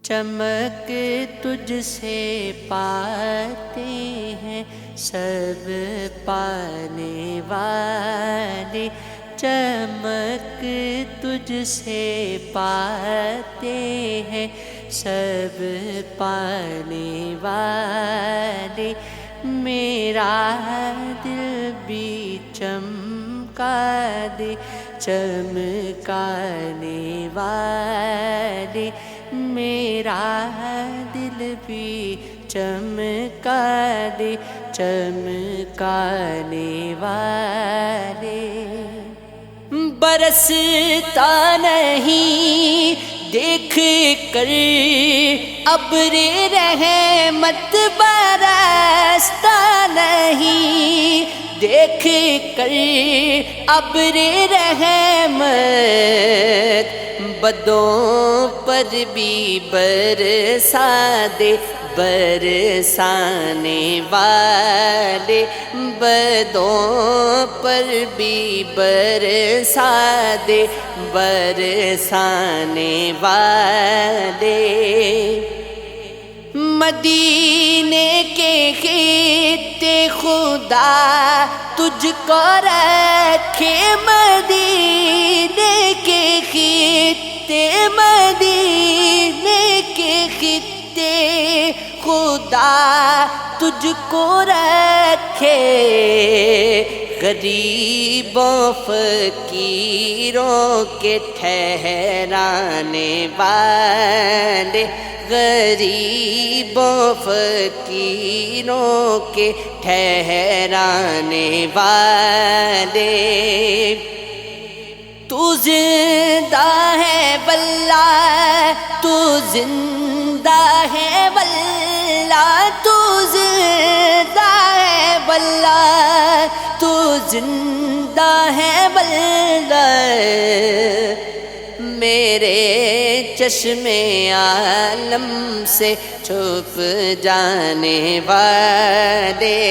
چمک تجھ سے پاتے ہیں سب پانے والے، چمک تجھ سے پاتے ہیں سب پانے والے، میرا دل بھی چمکا دے چمکانے والے، میرا دل بھی چمکا دے چمکانے والے۔ برستا نہیں دیکھ کر ابر رحمت، برستا نہیں دیکھ کر ابر رحمت، بدوں پر بھی برسا دے برسانے والے، بدوں پر بھی برسا دے برسانے والے۔ مدینے کے خطے خدا تجھ کو رکھے، مدینے کے خطے، مدینے کے خطے خدا تجھ کو رکھے، غریبوں فقیروں کے ٹھہرانے والے، غریبوں فقیروں کے ٹھہرانے والے۔ تو زندہ ہے واللہ، تو زندہ ہے واللہ، تو زندہ ہے واللہ، تو زندہ ہے واللہ، میرے چشم عالم سے چھپ جانے والے،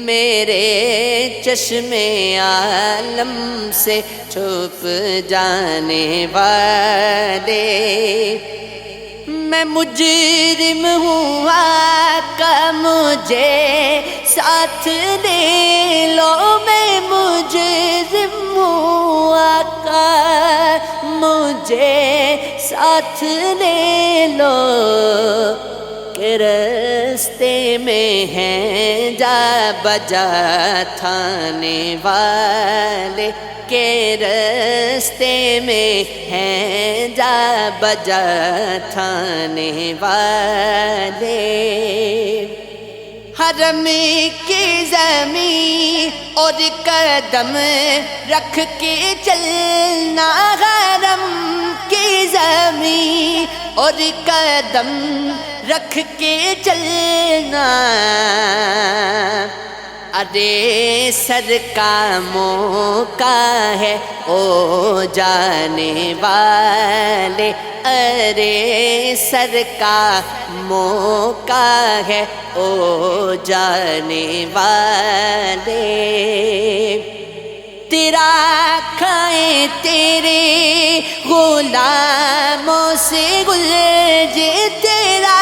میرے چشم عالم سے چھپ جانے والے۔ میں مجرم ہوں آقا مجھے ساتھ لے لو، میں مجرم ہوں آقا مجھے ساتھ لے لو، کہ رستے میں ہیں جا بجا تھانے والے، کہ رستے میں ہیں جا بجا تھانے والے۔ حرم کی زمین اور قدم رکھ کے چلنا، حرم کی زمین اور قدم رکھ کے چلنا، ارے سر کا موقع ہے او جانے والے، ارے سر کا موقع ہے او جانے والے۔ تیرا کھائیں تیرے غلاموں سے گلجے، تیرا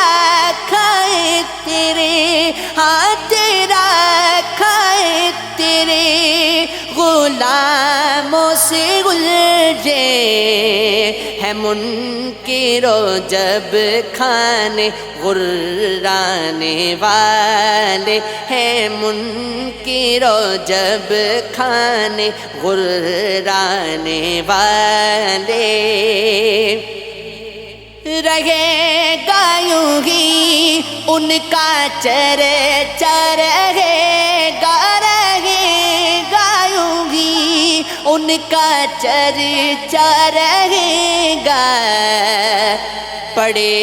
کھائیں تیرے، ہاں تیرا کھائیں تیرے غلاموں سے گلجے، ہے منکر و جب کھانے غرانے والے، ہے منکر و جب کھانے غرانے والے۔ رہے گا یوں ہی ان کا چرچا، رہے گا یوں ہی ان کا چرچا رہے گا، پڑے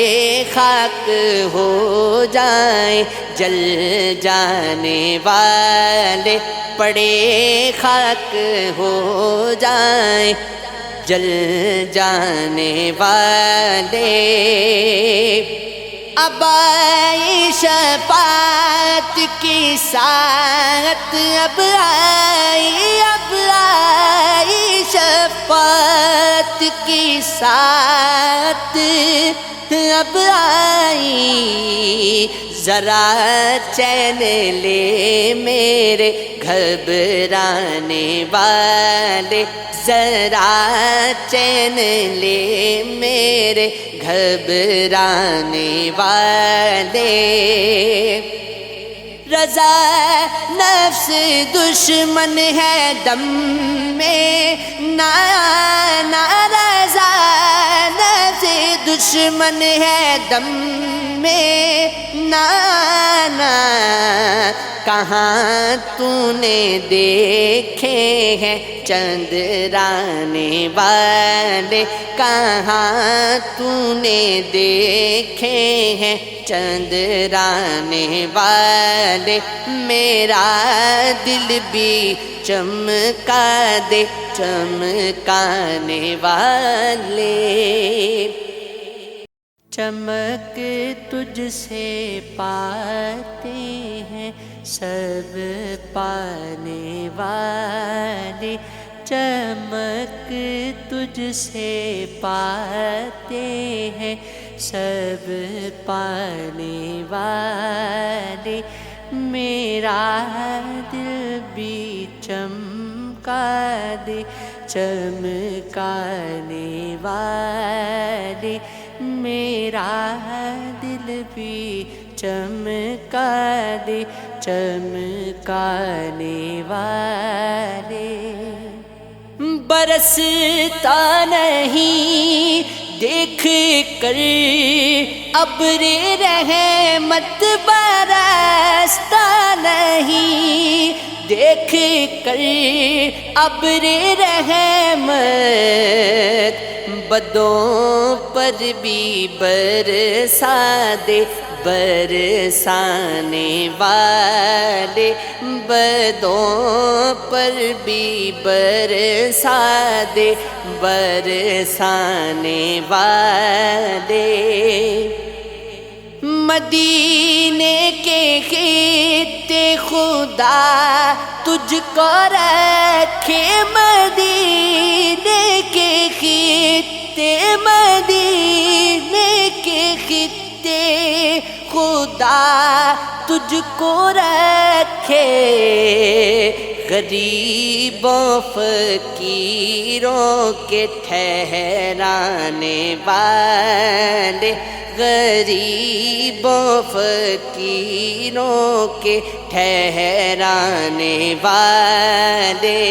خاک ہو جائیں جل جانے والے، پڑے خاک ہو جائیں جل جانے والے۔ اب آئی شفاعت کی ساعت، اب آئی شفاعت کی ساتھ اب آئی، ذرا چین لے میرے گھبرانے والے، ذرا چین لے میرے گھبرانے والے۔ رضا نفس دشمن ہے دم میں، نہ رضا نفس دشمن ہے دم میں، نہ کہاں تو نے دیکھے ہیں چندرانے والے، کہاں تو نے دیکھے ہیں چندرانے والے، میرا دل بھی چمکا دے چمکانے والے۔ چمک تجھ سے پاتے ہیں سب پانے والے، چمک تجھ سے پاتے ہیں سب پانے والے، میرا دل بھی چمکا دے چمکانے والے، میرا دل بھی چمکا دے چمکانے والے۔ برستا نہیں دیکھ کر ابر رحمت، برستا نہیں دیکھ کر ابر رحمت، بدوں پر بھی برسا دے برسانے والے، بدوں پر بھی برسا دے برسانے والے۔ مدینے کے خطے خدا تجھ کو رکھے، مدینے کے خطے، مدینے کے خطے خدا تجھ کو رکھے، غریبوں فقیروں کے ٹھہرانے والے، غریبوں فقیروں کے ٹھہرانے والے۔